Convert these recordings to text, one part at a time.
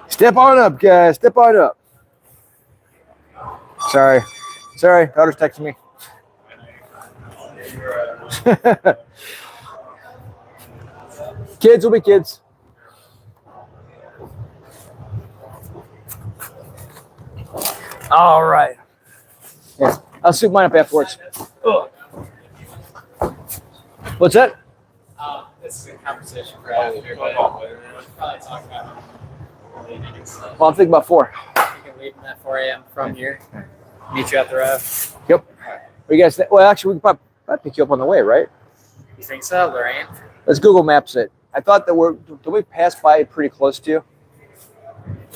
Step on up, guys. Step on up. Sorry. Sorry. Daughter's texting me. Kids will be kids. All right. Yes. I'll soup mine up afterwards. Ugh. What's that? This is a conversation for after, but we'll probably talk about leaving and stuff. Well, I'm thinking about 4. You can leave at 4 a.m. from here. Meet you at the road. Yep. Are you guys? Well, actually, we can probably pick you up on the way, right? You think so, Lorraine? Let's Google Maps it. I thought that did we pass by pretty close to you?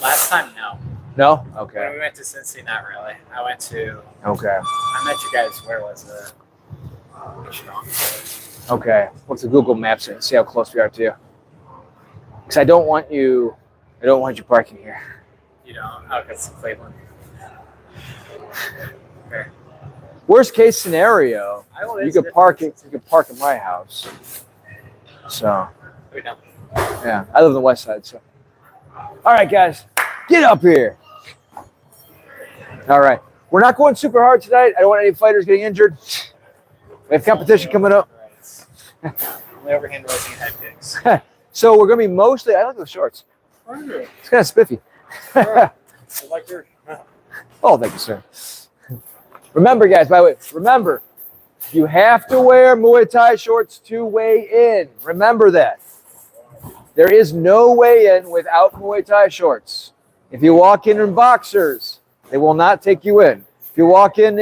Last time, no. No? When Okay. we went to Cincy, not really. I went to. Okay. I met you guys. Where was it? Okay. Let's Google Maps it and see how close we are to you. Because I don't want you parking here. You don't. Oh, it's Cleveland. Fair. Worst case scenario, you could park it. You could park at my house. So. We don't. Yeah, I live on the west side. So. All right, guys, get up here. All right, we're not going super hard tonight. I don't want any fighters getting injured. We have competition coming up. Only overhand raising head kicks. So we're gonna be mostly. I like those shorts. It's kind of spiffy. I like your. Oh, thank you, sir. Remember, guys, by the way, remember, you have to wear Muay Thai shorts to weigh in. Remember that. There is no weigh-in without Muay Thai shorts. If you walk in boxers, they will not take you in. If you walk in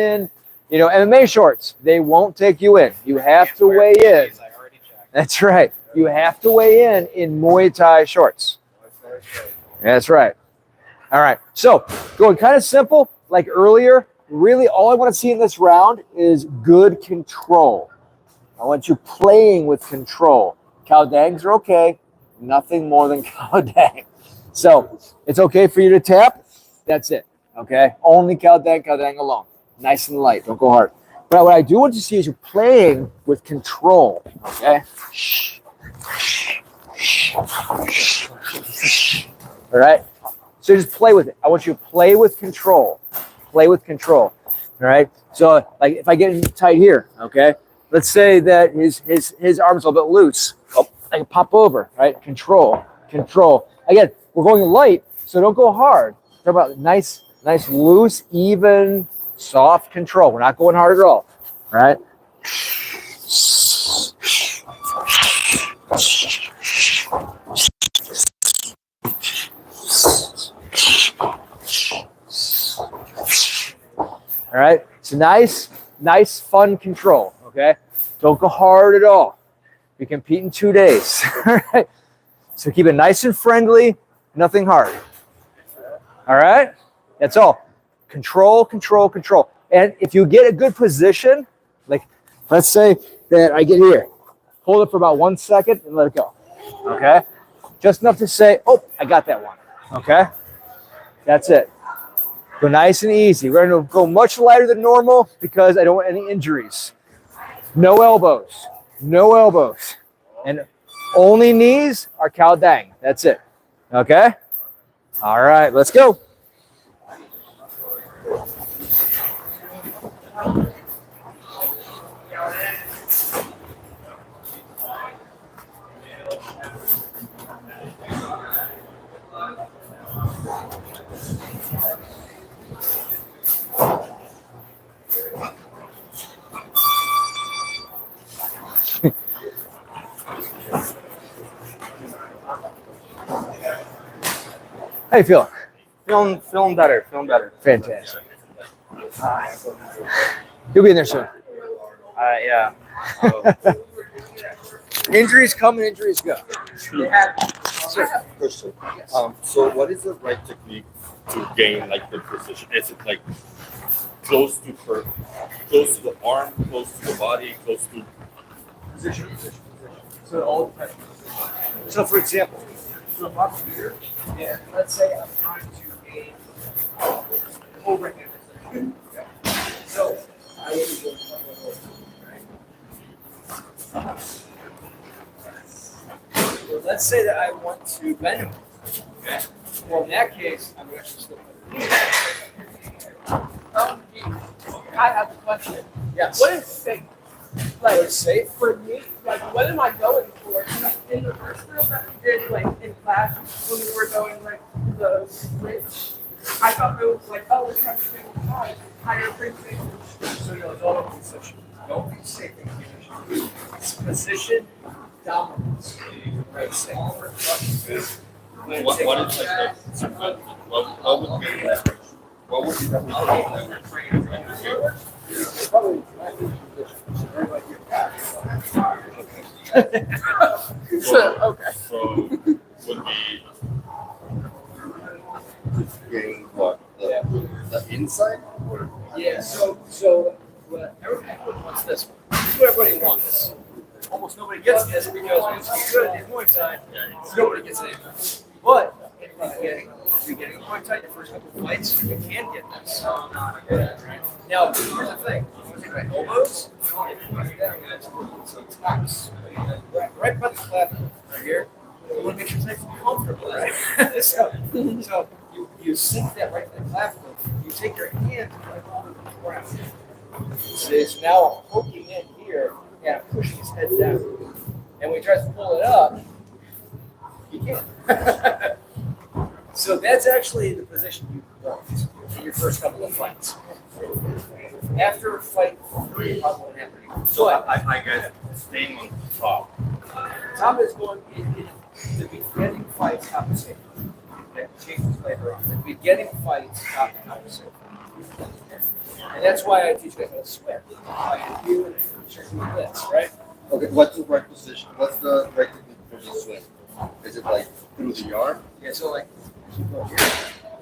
MMA shorts, they won't take you in. You have to weigh in. That's right. You have to weigh in Muay Thai shorts. That's right. All right. So going kind of simple, like earlier. Really, all I want to see in this round is good control. I want you playing with control. Cow dangs are okay. Nothing more than cow dang. So it's okay for you to tap. That's it. Okay? Only cow dang alone. Nice and light. Don't go hard. But what I do want you to see is you're playing with control. Okay? All right? So just play with it. I want you to play with control. Play with control. All right. So like if I get tight here, okay, let's say that his arm's a little bit loose. Oh, I can pop over, right? Control. Again, we're going light, so don't go hard. Talk about nice, loose, even, soft control. We're not going hard at all. All right. All right, so nice, fun control, okay? Don't go hard at all. We compete in 2 days, all right? So keep it nice and friendly, nothing hard. All right? That's all. Control. And if you get a good position, like let's say that I get here, hold it for about 1 second and let it go, okay? Just enough to say, oh, I got that one, okay? That's it. Go nice and easy. We're going to go much lighter than normal because I don't want any injuries. No elbows. And only knees are cow dang. That's it. Okay? All right, let's go. How you feeling? Feeling better. Feeling better. Fantastic. You'll be in there soon. Yeah. Injuries come and injuries go. Question. So what is the right technique to gain like the precision? Is it like close to the arm, close to the body, close to Position. So it all depends. So for example, so if I'm here, let's say I'm trying to gain overhand position. Okay. So I would be going right? So let's say that I want to bend him. Okay. Well, in that case, I'm actually still put I have a question. Yes. What is safe? What Like is safe? for me, like what am I going for? In the first drill that we did, like in class, when we were going like the switch, I thought it was like, oh, we're trying to take higher frequency. So no, don't position. Don't be safe in position. It's position dominance. Right. Safe. what is like the what would be what would be the Probably Okay. so would be getting what the inside or yeah. So what everybody wants this one. This is what everybody wants. Almost nobody gets this because when it's good in Muay Thai, nobody gets it. But if you're getting a Muay Thai your first couple of fights, you can get this. Now, here's the thing. You want to take my elbows, so taps. Right by the clavicle, right here. You want to make sure it's nice and comfortable, right? so you sink that right to the clavicle. You take your hand right over the ground. So now I'm poking in here and I'm pushing his head down. And when he tries to pull it up, you can't. So that's actually the position you want in your first couple of fights. After fight 3, probably won't happen anymore. so I guess staying on top. Tom is going in the beginning fights, top of safe. Okay, change this later on. The beginning fights, top of safe. And that's why I teach guys how to swim. I do it with this, right? Okay, what's the right position? What's the right technique for the swing? Is it like through the arm? Yeah, so like, go here.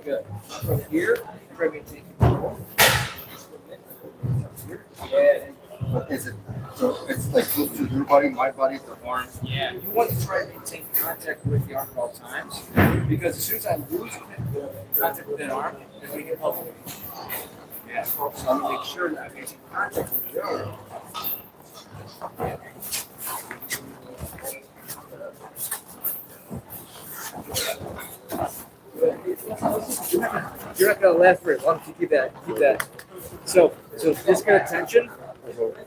Good. From here, you're going to take it. Yeah. But is it so it's like close to your body, my body, the arm? Yeah, you want to try to maintain contact with the arm at all times because as soon as I lose contact with that arm, then we get puzzled. Yeah, so I'm going to make sure that I maintain contact with the arm. Yeah. You're not going to laugh very long if you keep that. So this kind of tension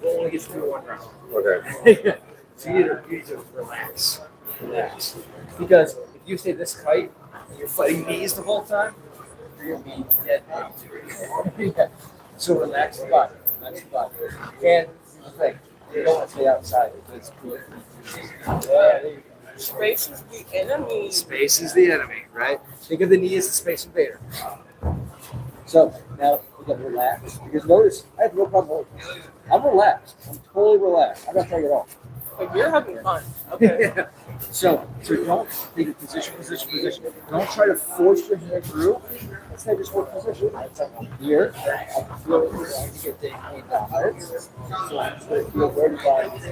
only gets through one round. Okay. So you need to relax. Because if you stay this tight and you're fighting knees the whole time, you're going to be dead. Yeah. So relax the body. And here's the thing, you don't want to stay outside. It's cool. Yeah, there you go. Space is the enemy. Space is the enemy, right? Think of the knee as the space invader. So now we got to relax. Because notice, I have no problem holding. I'm relaxed. I'm totally relaxed. I'm not trying at all. Like you're having fun. Okay. So don't take a position. Don't try to force your hand through. Instead, just hold position. Here, I can feel it. I can get the hand downwards. So I'm going to feel where the body is.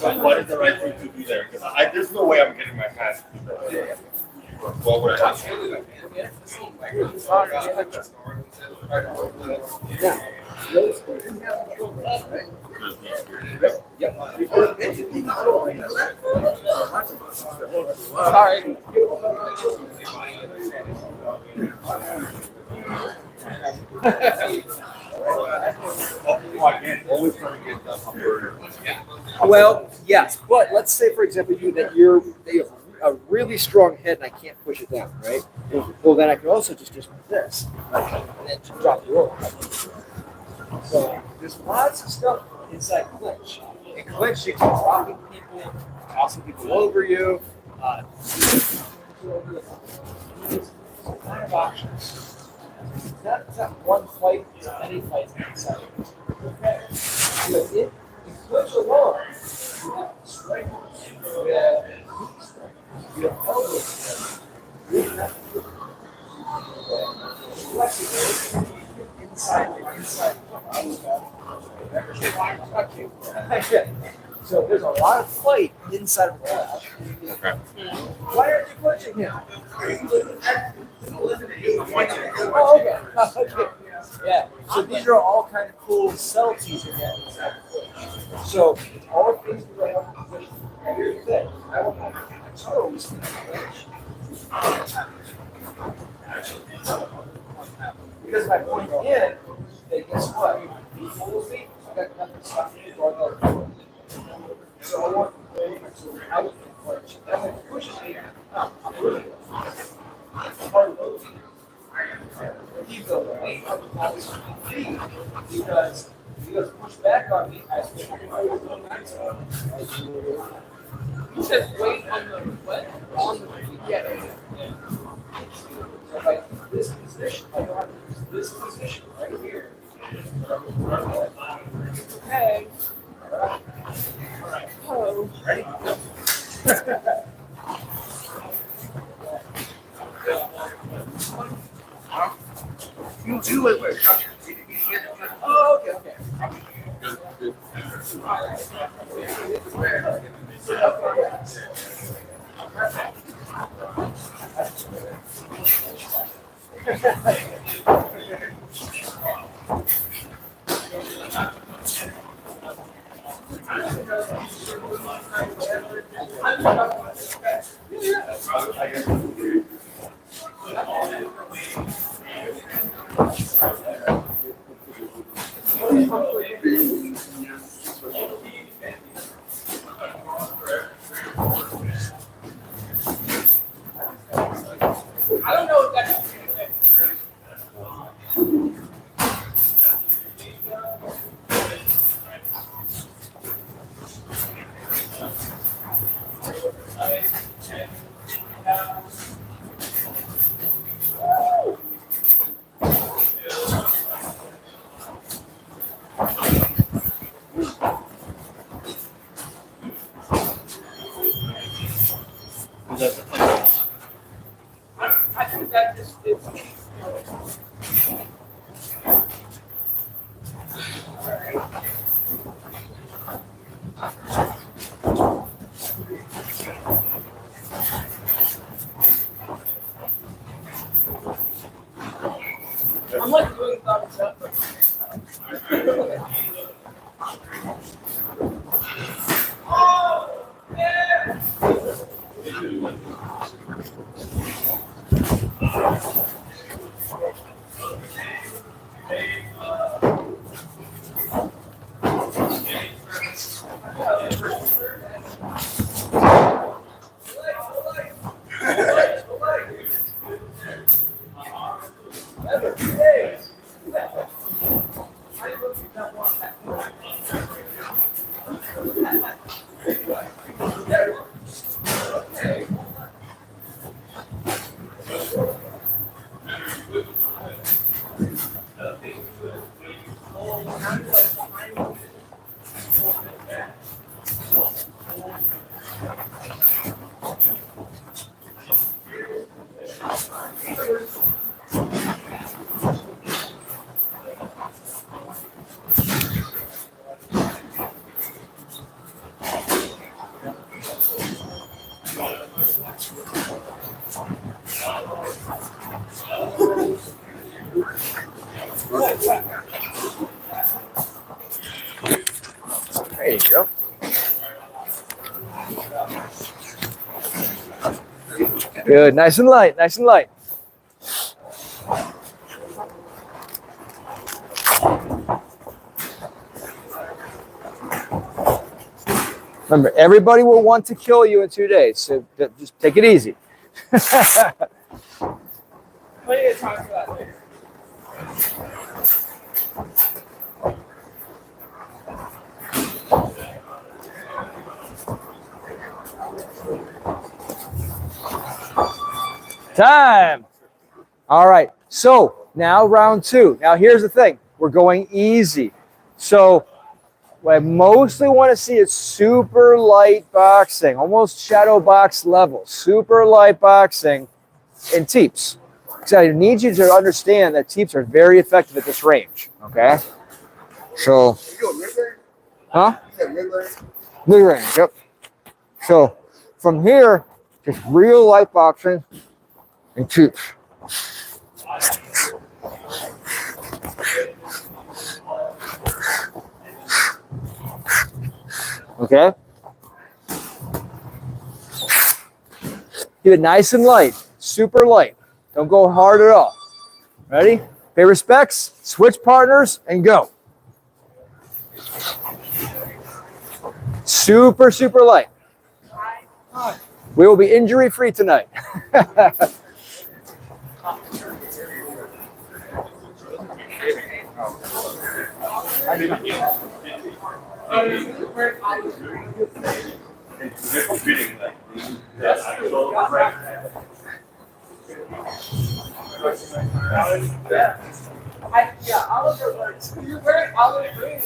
What is the right thing to do there? Because there's no way I'm getting my hands. What would I do? Sorry. Always trying to get that upper. Well, yes, but let's say, for example, you have a really strong head and I can't push it down, right? Well, then I can also just this, and then just drop the rope. So there's lots of stuff inside clinch. In clinch, you can be dropping people, tossing people over you. Options. It's not one fight, it's many fights inside. Okay. So it goes along. You have strength. You have deep strength. You have elbow strength. You have flexibility inside the inside. So there's a lot of fight inside of the lab. Okay. Why aren't you pushing him? Oh, okay. Okay. Yeah. So these are all kind of cool subtleties again. So all things that I have to push. And here's the thing. I want my toes to touch. Because if I point in, then guess what? I got nothing stopping me going up. So I want to out of the push. And when it pushes me, I'm really keep the weight of the ball feet because you guys push back on me. You said weight on the what? On the feet. Yeah. So like this position, I don't have to use this position right here. Okay. Alright. Oh. Ready? You do it with. Oh, okay, okay. I don't know if that's I think that is I'm like doing thumbs up. Oh, yeah. There you go. Good, nice and light, nice and light. Remember, everybody will want to kill you in 2 days, so just take it easy. Plenty of time for that later. Time. All right. So now round 2. Now here's the thing. We're going easy. So what I mostly want to see is super light boxing, almost shadow box level, super light boxing in teeps. So I need you to understand that teeps are very effective at this range. Okay. So, huh? Mid range. Yep. So from here, just real light boxing and teeps. Okay. Keep it nice and light, super light. Don't go hard at all. Ready? Pay respects, switch partners, and go. Super, super light. We will be injury-free tonight. Yeah, Oliver works. You're wearing olive green.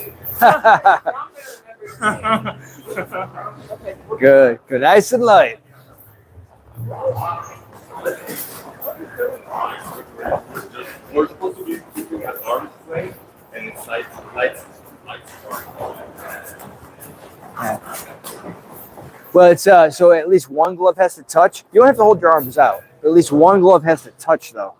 Okay. Good, good, nice and light. We're supposed to be keeping our arms straight and it's light. Well, it's so at least one glove has to touch. You don't have to hold your arms out. At least one glove has to touch, though.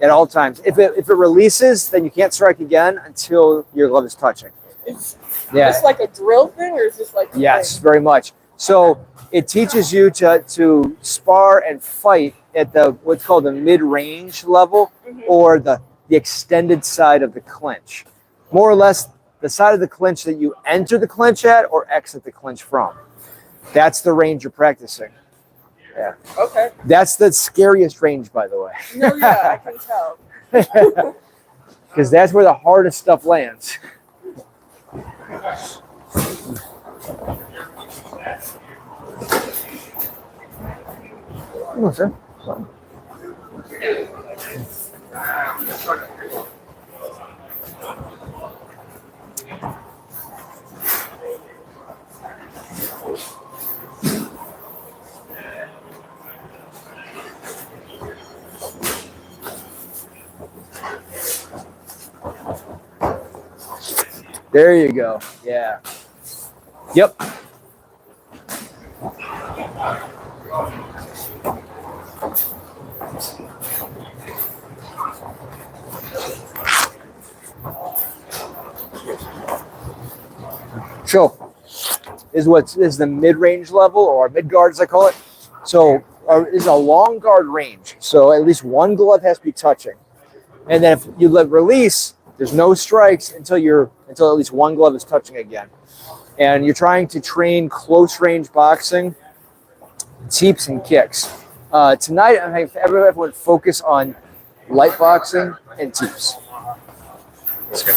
At all times. If it releases, then you can't strike again until your glove is touching. Is Yeah. this like a drill thing, or is this like a Yes, thing? very much. So it teaches you to spar and fight at the what's called the mid-range level, or the extended side of the clinch. More or less the side of the clinch that you enter the clinch at or exit the clinch from. That's the range you're practicing. Yeah. Okay. That's the scariest range, by the way. No, yeah, I can tell. Because that's where the hardest stuff lands. Come on, sir. There you go. Yeah. Yep. So, this is the mid-range level, or mid-guard as I call it. So, is a long guard range. So at least one glove has to be touching. And then if you let release, there's no strikes until at least one glove is touching again. And you're trying to train close range boxing, teeps and kicks. Tonight, I'm having everyone focus on light boxing and teeps. Let's go.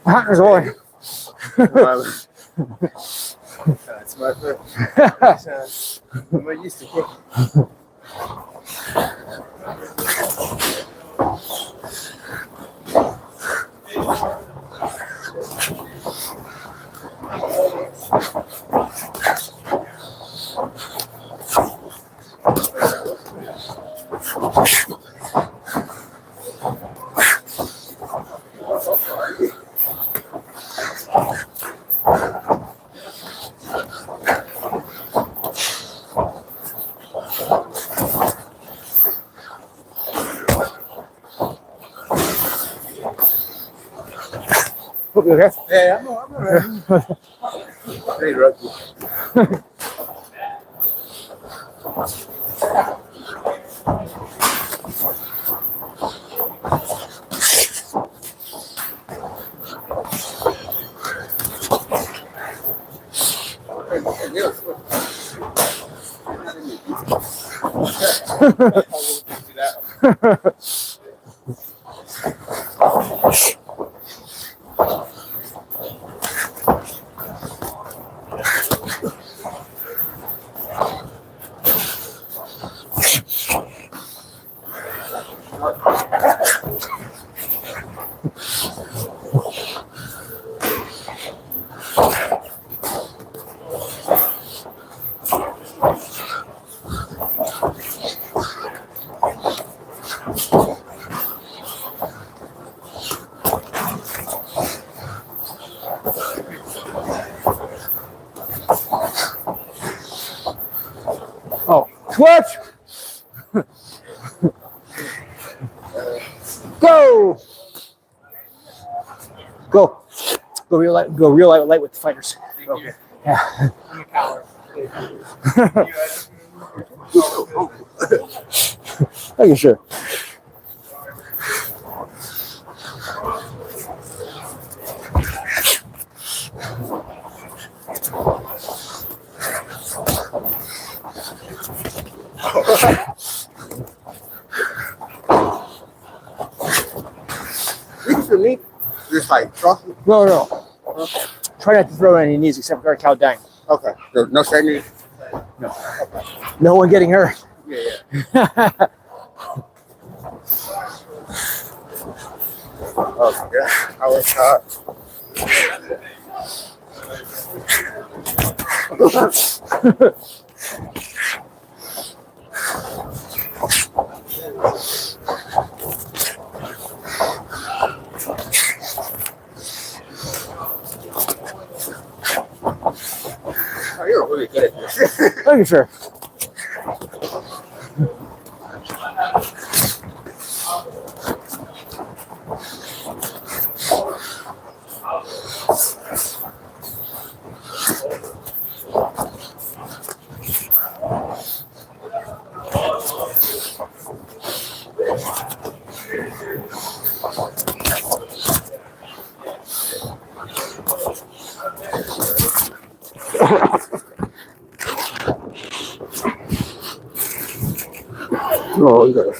Partner's boy. That's my first. I'm not used to kicking. Hope you okay? Yeah, I'm alright. Hey, rugby. Oh, switch. Go. Go. Go real light. Go real light with the fighters. Okay. Yeah. I'm a coward. Are you sure? For me, just like trust me. No, no. Try not to throw any knees except for cow dying. Okay. No standing. No one getting hurt. Yeah. Oh yeah. I was Oh, you're really good at this. Are you sure? Oh, you got it.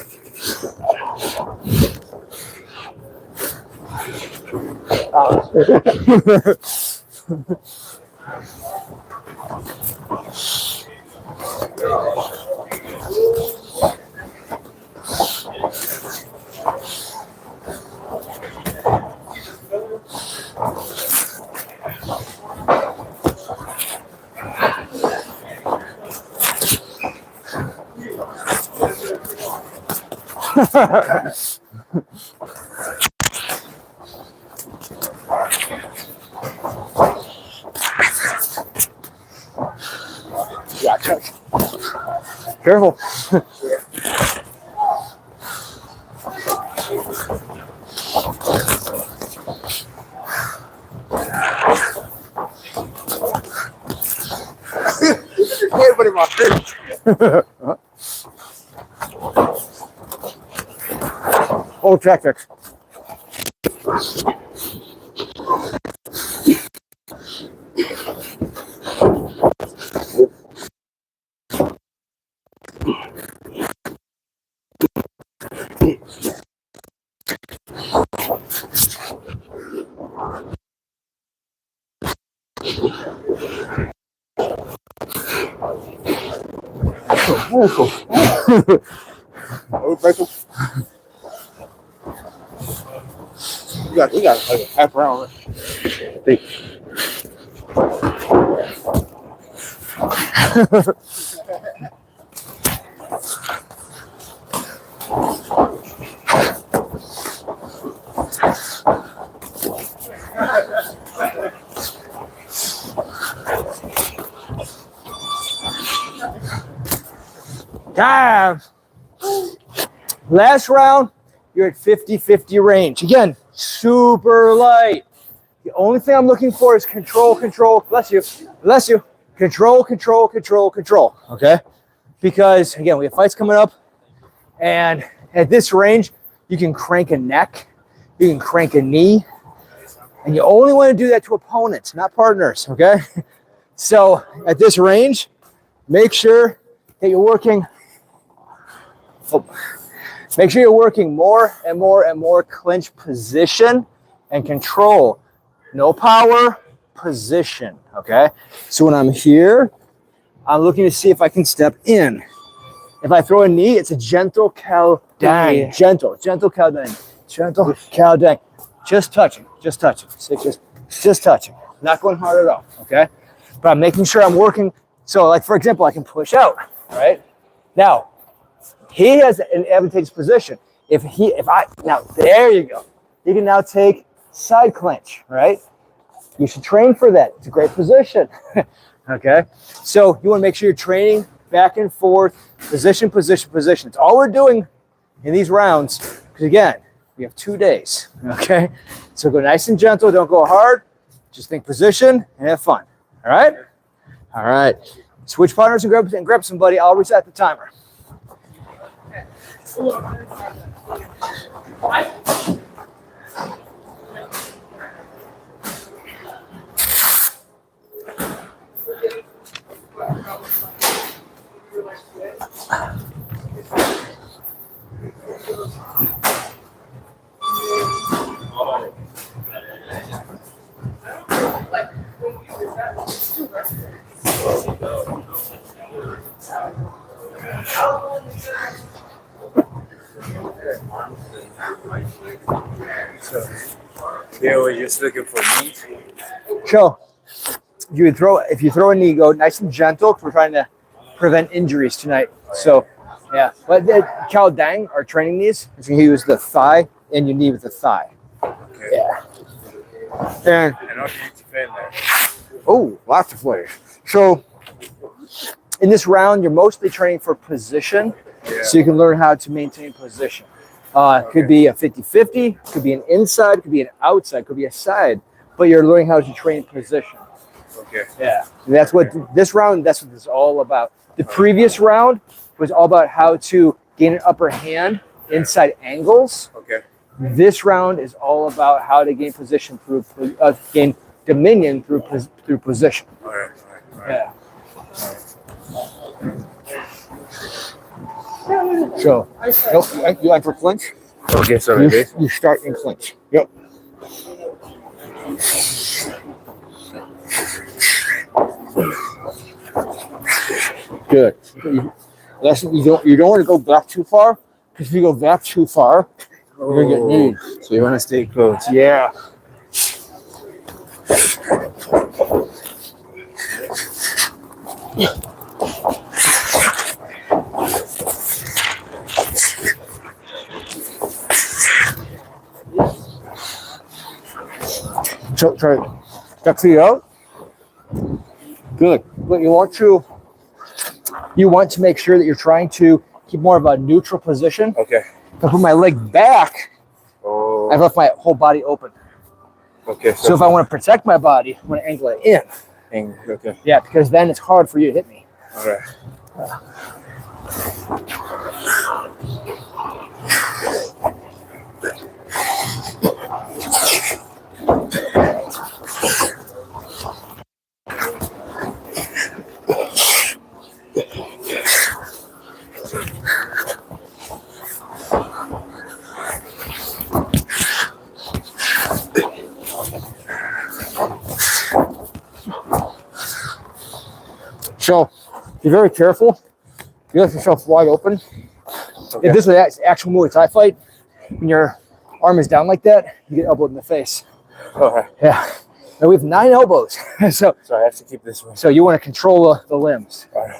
Gotcha. Careful. Everybody in my face. Old tactics. Very cool. Oh, break 'em. We got like a half round. Think. Damn. Last round, you're at 50-50 range. Again, super light. The only thing I'm looking for is control. Bless you. Control. Okay? Because, again, we have fights coming up. And at this range, you can crank a neck. You can crank a knee. And you only want to do that to opponents, not partners. Okay? So at this range, make sure that you're working. Make sure you're working more and more clinch position and control. No power, position, okay? So when I'm here, I'm looking to see if I can step in. If I throw a knee, it's a gentle cow dang. Gentle cow dang. Gentle cow dang. Just touching. Just touching. Not going hard at all, okay? But I'm making sure I'm working. So like, for example, I can push out, right? Now, he has an advantageous position. Now there you go. You can now take side clinch, right? You should train for that. It's a great position. Okay. So you want to make sure you're training back and forth, position. It's all we're doing in these rounds. Because again, we have 2 days. Okay. So go nice and gentle. Don't go hard. Just think position and have fun. All right. All right. Switch partners and grab somebody. I'll reset the timer. So they were just looking for meat. So if you throw a knee, go nice and gentle because we're trying to prevent injuries tonight. So yeah, but Chow Dang, our training knees, is you use the thigh and your knee with the thigh. Okay. Yeah. And how do you defend that? oh, lots of ways. So in this round, you're mostly training for position, so you can learn how to maintain position. Could be a 50-50, could be an inside, could be an outside, could be a side, but you're learning how to train position. Okay. Yeah, and that's what this is all about. The previous round was all about how to gain an upper hand inside angles. Okay. This round is all about how to gain position gain dominion through position. All right. Yeah. So, nope, you enter clinch. Okay, so like this. You start in clinch. Yep. Good. You don't want to go back too far, because if you go back too far, you're gonna get kneed. So you want to stay close. Yeah. So try that feet out. Good. But you want to make sure that you're trying to keep more of a neutral position. Okay. If I put my leg back, Oh. I've left my whole body open. Okay. So if I want to protect my body, I want to angle it in. Okay. Yeah, because then it's hard for you to hit me. All right. So be very careful You left yourself wide open. Okay. If this was an actual Muay Thai fight, when your arm is down like that, you get elbowed in the face. Okay. Yeah. And we have 9 elbows. so So I have to keep this one. you want to control the limbs. All right.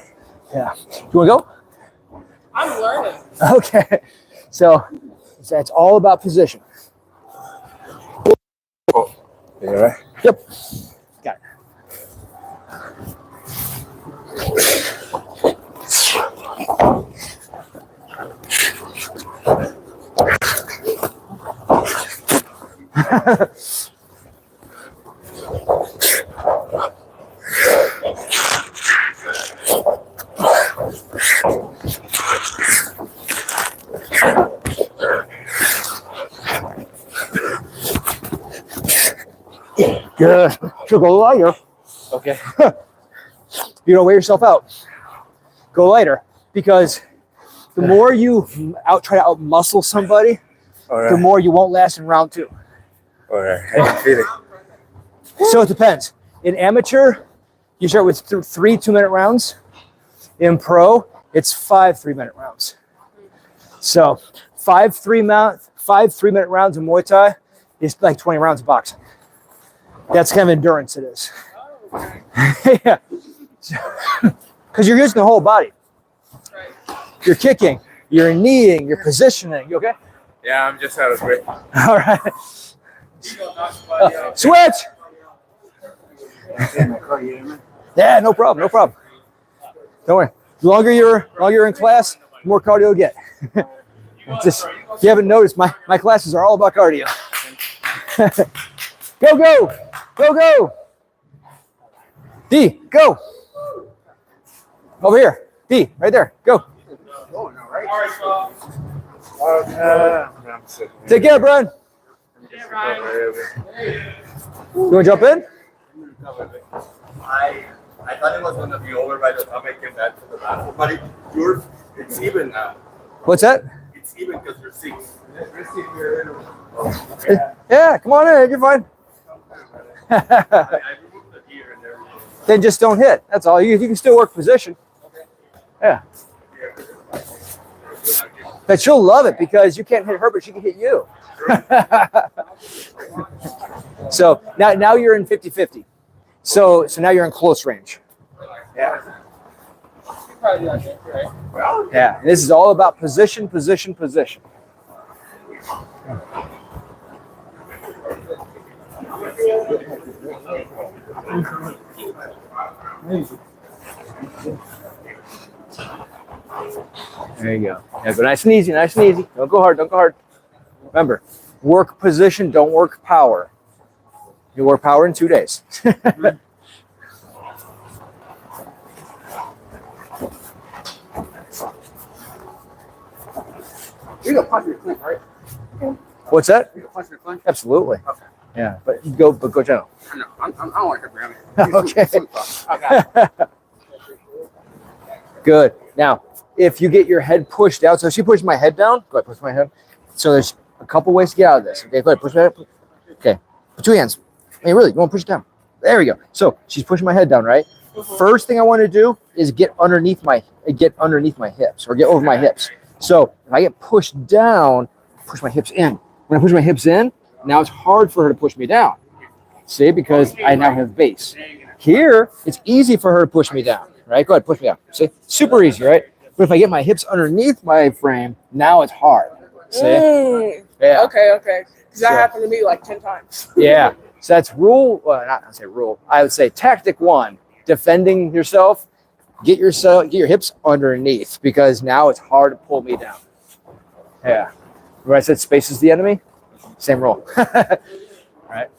Yeah. You want to go? I'm learning. Okay. So it's all about position. Oh. You all right? Yep. Got it. Good. She'll go lighter. Okay. You don't wear yourself out. Go lighter, because the more you try to out muscle somebody, All the right. more you won't last in round 2. All right. I can feel it. So it depends. In amateur, you start with 3 2-minute rounds. In pro, it's 5 3-minute rounds. So 5 3-minute rounds in Muay Thai is like 20 rounds of boxing. That's kind of endurance it is. Yeah. Because you're using the whole body. Right. You're kicking, you're kneeing, you're positioning. You okay? Yeah, I'm just out of breath. All right. Switch. Yeah, no problem, no problem. Don't worry. The longer you're in class, the more cardio you get. Just, if you haven't noticed, my classes are all about cardio. Go, go, go, go. D, go. Over here. D, right there. Go. Take care, Brian. You want to jump in? I thought it was gonna be over by the time I came back to the bathroom, but yours, it's even now. What's that? It's even because you're 6. Yeah, come on in. You're fine. I removed the gear and everything. Then just don't hit. That's all. You can still work position. Yeah. But she'll love it because you can't hit her, but she can hit you. So now you're in 50-50. So now you're in close range. Yeah. Yeah. And this is all about position, position, position. There you go. Yeah, but nice and easy, nice and easy. Don't go hard, don't go hard. Remember, work position, don't work power. You work power in 2 days. You can punch your clinch, right? What's that? You can punch your clinch. Absolutely. Okay. Yeah, but go gentle. No, I don't want to grab it. Okay. Okay. Good. Now, if you get your head pushed out, so if she pushes my head down, go ahead, push my head. So there's a couple ways to get out of this. Okay, go ahead, push my head. Okay, put 2 hands. Hey, really, you want to push it down? There we go. So she's pushing my head down, right? First thing I want to do is get underneath my hips or get over my hips. So if I get pushed down, push my hips in. When I push my hips in, now it's hard for her to push me down. See, because I now have base. Here, it's easy for her to push me down, right? Go ahead, push me down. See, super easy, right? But if I get my hips underneath my frame, now it's hard. See? Yeah. Okay. Because that So- happened to me like 10 times. Yeah. So that's rule. Well, not say rule. I would say tactic 1: defending yourself. Get your hips underneath because now it's hard to pull me down. Yeah. Remember I said space is the enemy? Same rule. All right.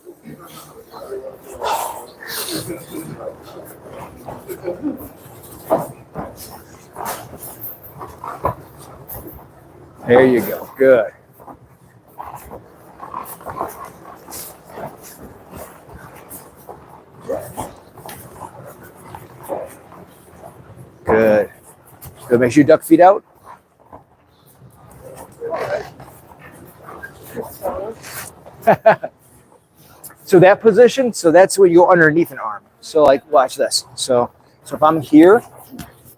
There you go. Good. Good. Good. Make sure you duck feet out. So that position, so that's where you go underneath an arm. So like, watch this. So if I'm here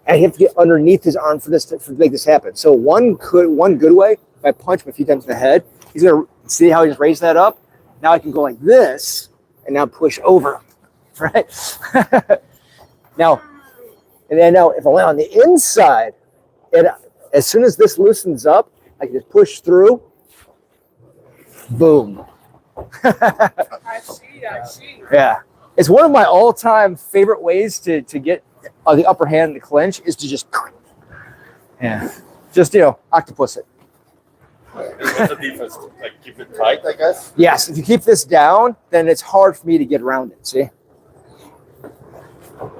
And I have to get underneath his arm for this to make this happen. So one good way, if I punch him a few times in the head, he's gonna see how he just raised that up. Now I can go like this and now push over, right? Now, and then now if I went on the inside, and as soon as this loosens up, I can just push through. Boom. I see. Yeah. It's one of my all-time favorite ways to get the upper hand in the clinch is to just, yeah, just, octopus it. What's the defense? Like keep it tight, I guess? Yes, if you keep this down, then it's hard for me to get around it, see?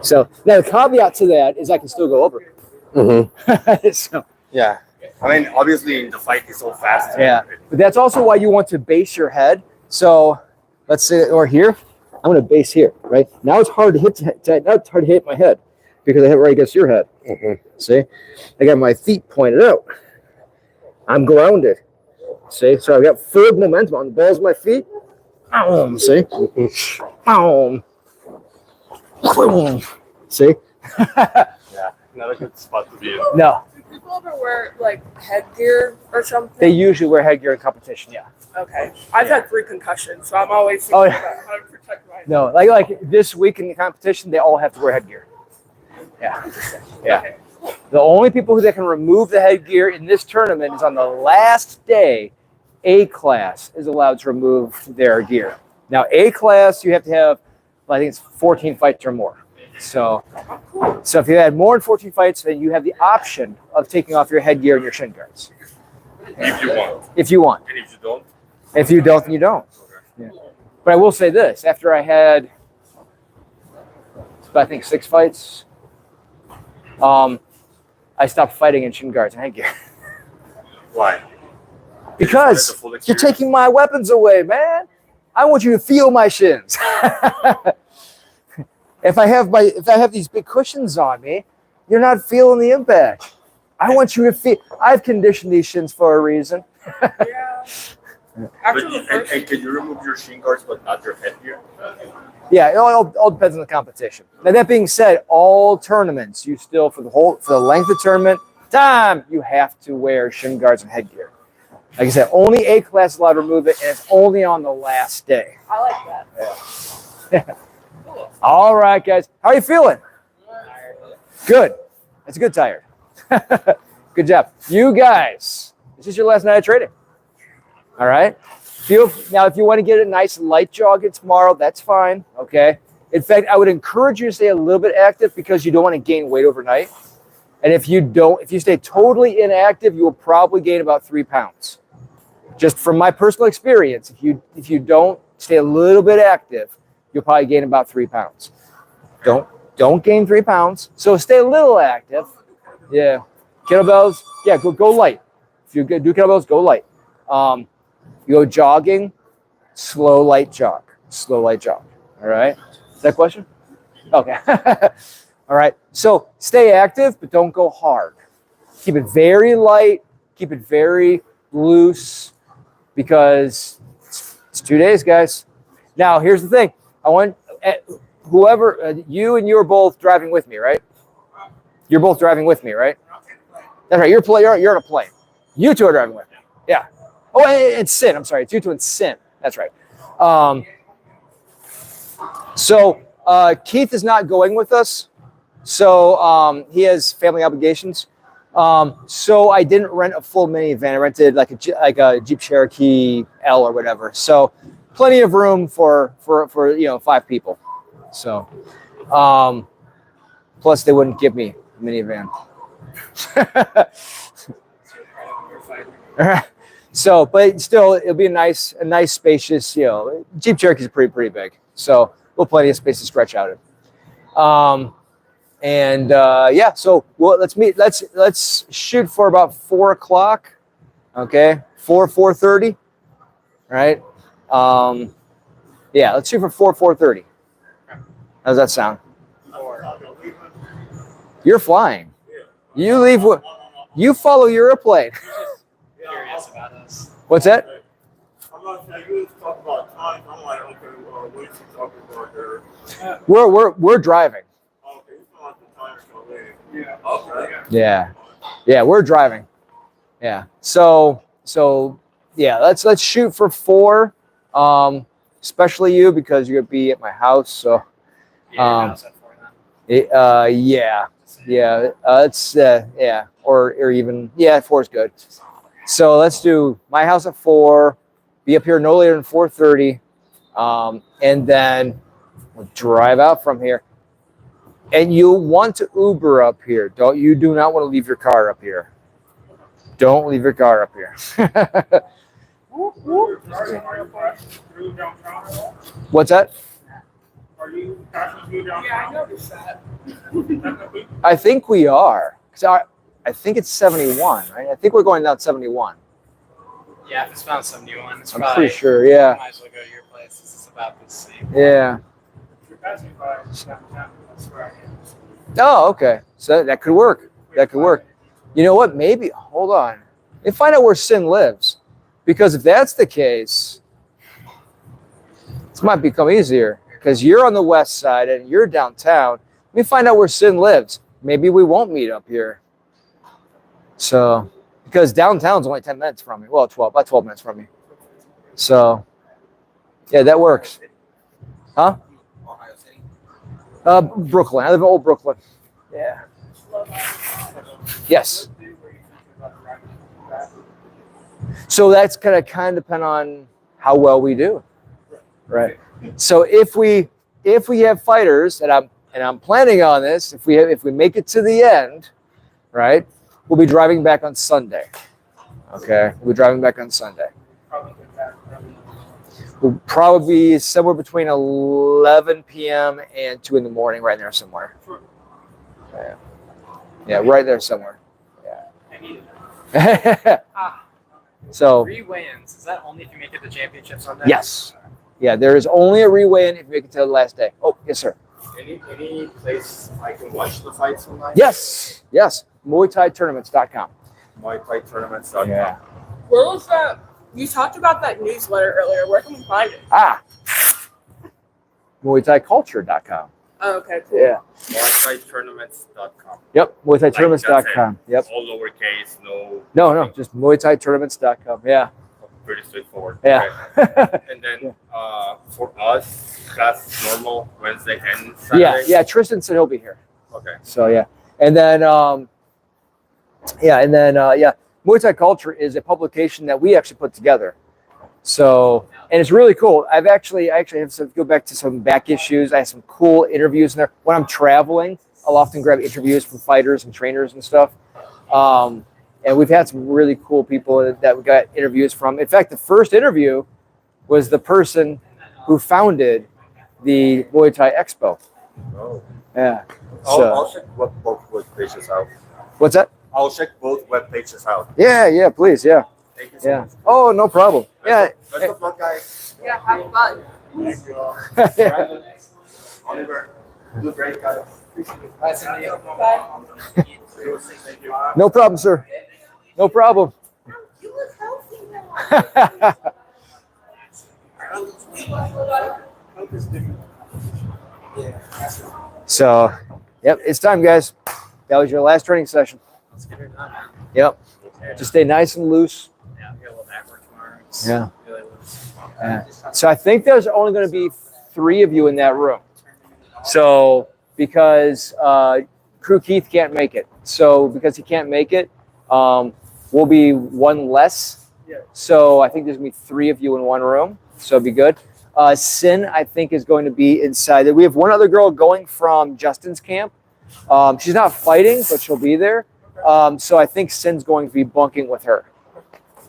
So now the caveat to that is I can still go over. Mm-hmm. So, Yeah. I mean, obviously, the fight is so fast. yeah, but that's also why you want to base your head. So let's say, or here, I'm going to base here, right? Now it's hard to hit. Now it's hard to hit my head because I hit right against your head. Mm-hmm. See, I got my feet pointed out. I'm grounded. See, so I've got full momentum on the balls of my feet. Boom, see, boom, boom. See. Yeah, not a good spot to be in. No, Do people ever wear like headgear or something? they usually wear headgear in competition. Yeah. Okay. I've had 3 concussions, so I'm always Oh, thinking yeah. about how to protect myself. No, like this week in the competition, they all have to wear headgear. Yeah. Yeah. Okay. The only people that can remove the headgear in this tournament is on the last day. A class is allowed to remove their gear. Now, A class, you have to have, I think it's 14 fights or more. So if you had more than 14 fights, then you have the option of taking off your headgear and your shin guards. If you want. If you want. And if you don't? If you don't, then you don't. Yeah. But I will say this, after I had, I think 6 fights, I stopped fighting in shin guards and headgear. Why? Because you're taking my weapons away, man. I want you to feel my shins. If I have these big cushions on me, you're not feeling the impact. I want you to feel. I've conditioned these shins for a reason. Yeah. After the first, And can you remove your shin guards but not your headgear? Yeah, it all depends on the competition. Now that being said, all tournaments, you still for the length of the tournament time, you have to wear shin guards and headgear. Like I said, only A class is allowed to remove it, and it's only on the last day. I like that. Yeah. All right, guys. How are you feeling? Good. That's a good tired. Good job. You guys, this is your last night of training. All right? Now, if you want to get a nice light jogging tomorrow, that's fine, okay? In fact, I would encourage you to stay a little bit active because you don't want to gain weight overnight. And if you stay totally inactive, you will probably gain about 3 pounds. Just from my personal experience, if you don't stay a little bit active, you'll probably gain about 3 pounds. Don't gain 3 pounds. So stay a little active. Yeah. Kettlebells, yeah, go light. If you do kettlebells, go light. You go jogging, slow light jog. Slow light jog. All right. Is that a question? Okay. All right. So stay active, but don't go hard. Keep it very light. Keep it very loose because it's 2 days, guys. Now, here's the thing. I want whoever, you are both driving with me, right? You're both driving with me, right? That's right. You're on a plane. You two are driving with me. Yeah. Oh, and Sin. I'm sorry. It's you two and Sin. That's right. So Keith is not going with us. So he has family obligations. So I didn't rent a full minivan. I rented like a Jeep Cherokee L or whatever. So plenty of room for 5 people. So plus they wouldn't give me a minivan. So, but still, it'll be a nice spacious, Jeep Cherokee is pretty big. So we'll have plenty of space to stretch out in. Yeah, so let's meet. Let's shoot for about 4 o'clock. Okay, 4:30. Right. Yeah, let's shoot for 4:30. How's that sound? You're flying. You leave. You follow your airplane. Curious about us. What's that? I'm not saying you talk about time. I'm like, okay, what are you talking about there? We're driving. Okay, it's not the time for waiting. Yeah. Okay. Yeah. Yeah, we're driving. Yeah. So yeah, let's shoot for 4. Especially you because you're gonna be at my house. So Yeah. yeah. It's yeah, or even 4 is good. So let's do my house at 4. Be up here no later than 4:30, and then we'll drive out from here. And you want to Uber up here. You do not want to leave your car up here. Don't leave your car up here. What's that? Are you passing through downtown? Yeah, I noticed that. I think we are. I think it's 71, right? I think we're going down 71. Yeah, if it's found 71, it's I'm probably. pretty sure, yeah. Might as well go to your place. This is about the same. Yeah. You're passing by downtown. That's where I am. Oh, okay. So that could work. That could work. You know what? Maybe, hold on. Let me find out where Sin lives. Because if that's the case, this might become easier. Because you're on the west side and you're downtown. Let me find out where Sin lives. Maybe we won't meet up here. So, because downtown's only 10 minutes from me. Well, about 12 minutes from me. So, yeah, that works. Huh? Ohio City. Brooklyn. I live in Old Brooklyn. Yeah. Yes. So that's gonna kind of depend on how well we do, right? So if we have fighters, and I'm planning on this, if we make it to the end, right, we'll be driving back on Sunday. Okay, we'll be driving back on Sunday. We'll probably be somewhere between 11 p.m. and 2 in the morning, right there somewhere. Yeah, right there somewhere. Yeah. So Re-weigh-ins. Is that only if you make it to championship Sunday? yes, yeah, there is only a re-weigh-in if you make it to the last day. Oh, yes, sir. Any place I can watch the fights online? Yes. MuayThaiTournaments.com. Muay Thai tournaments.com. Yeah. Where was that? You talked about that newsletter earlier. Where can we find it? MuayThaiCulture.com. Oh, okay, cool. Yeah. MuayThaiTournaments.com. Yep. MuayThaiTournaments.com. Yep. All lowercase, no. No, just MuayThaiTournaments.com. Yeah. Pretty straightforward. Yeah. Okay. And then for us, that's normal Wednesday and Saturday. Yeah. Tristan said he'll be here. Okay. So yeah. And then Muay Thai Culture is a publication that we actually put together. So, and it's really cool. I actually have to go back to some back issues. I have some cool interviews in there. When I'm traveling, I'll often grab interviews from fighters and trainers and stuff. And we've had some really cool people that we got interviews from. In fact, the first interview was the person who founded the Muay Thai Expo. Oh. Yeah. I'll check both web pages out. What's that? I'll check both web pages out. Yeah, please, yeah. Thank you so Yeah. much. Oh, no problem. Yeah. Best of luck, guys. Yeah, have fun. Thank you. Oliver, do great, guys. Bye, Cindy. Bye. Thank you. No problem, sir. No problem. You look healthy now. So, yep, it's time, guys. That was your last training session. Let's get her done, man. Yep. Just stay nice and loose. Yeah, we got a little backward tomorrow. It's Yeah. really loose. Yeah. So I think there's only going to be 3 of you in that room. So because Kru Keith can't make it. So because he can't make it, we'll be 1 less. So I think there's going to be 3 of you in 1 room. So it'll be good. Sin, I think, is going to be inside. We have 1 other girl going from Justin's camp. She's not fighting, but she'll be there. So I think Sin's going to be bunking with her.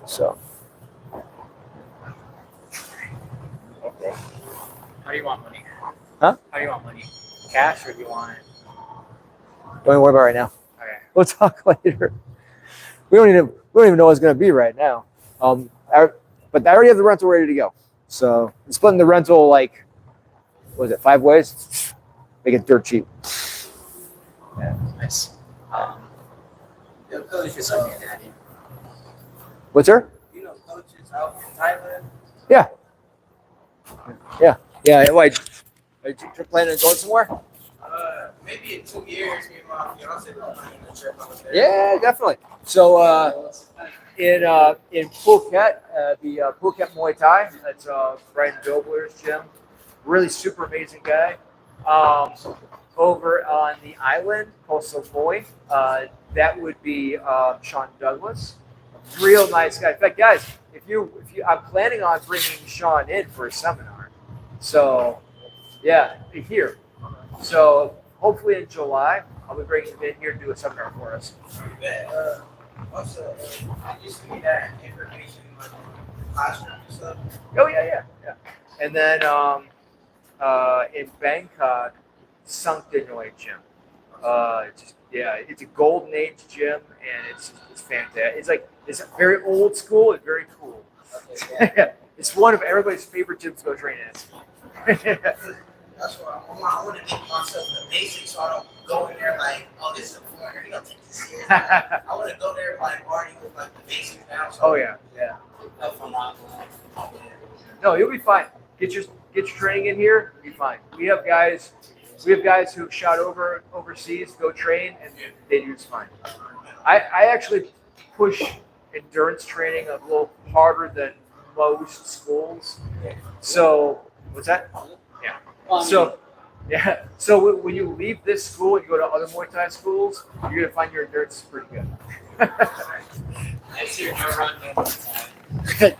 So. How do you want money? Huh? How do you want money? Cash or do you want it? Don't worry about it right now. Okay. We'll talk later. We don't even know what it's going to be right now. But I already have the rental ready to go. So I'm splitting the rental like, what was it, 5 ways? Make it dirt cheap. Yeah, nice. Coach is on your daddy. What's her? You know, coaches out in Thailand. Yeah. Wait, are you planning on going somewhere? maybe in 2 years, me and my fiance will plan a trip out there. Yeah, definitely. So in Phuket, the Phuket Muay Thai, that's Brian Dobler's gym. Really super amazing guy. Over on the island, Koh Moy, that would be Sean Douglas. Real nice guy. In fact, guys, if you, I'm planning on bringing Sean in for a seminar. So, yeah, here. So hopefully in July, I'll be bringing him in here to do a seminar for us. Also, I used to need that information in my classroom and stuff. Oh yeah. And then in Bangkok, Sangte Noi Gym. It's a golden age gym, and it's fantastic. It's very old school and very cool. It's one of everybody's favorite gyms to go train in. That's why I want to make myself the basics, so I don't go in there like, oh, this is a foreigner, you don't take this serious. I want to go there like already with like the basics down. So Oh yeah. if I'm not, No, you'll be fine. Get your training in here. You'll be fine. We have guys who shot overseas, go train, and they do just fine. I actually push endurance training a little harder than most schools. So what's that? Yeah. So when you leave this school and you go to other Muay Thai schools, you're gonna find your endurance is pretty good. Next year, no run.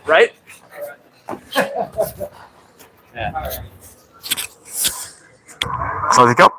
Right? All right. Slowly go.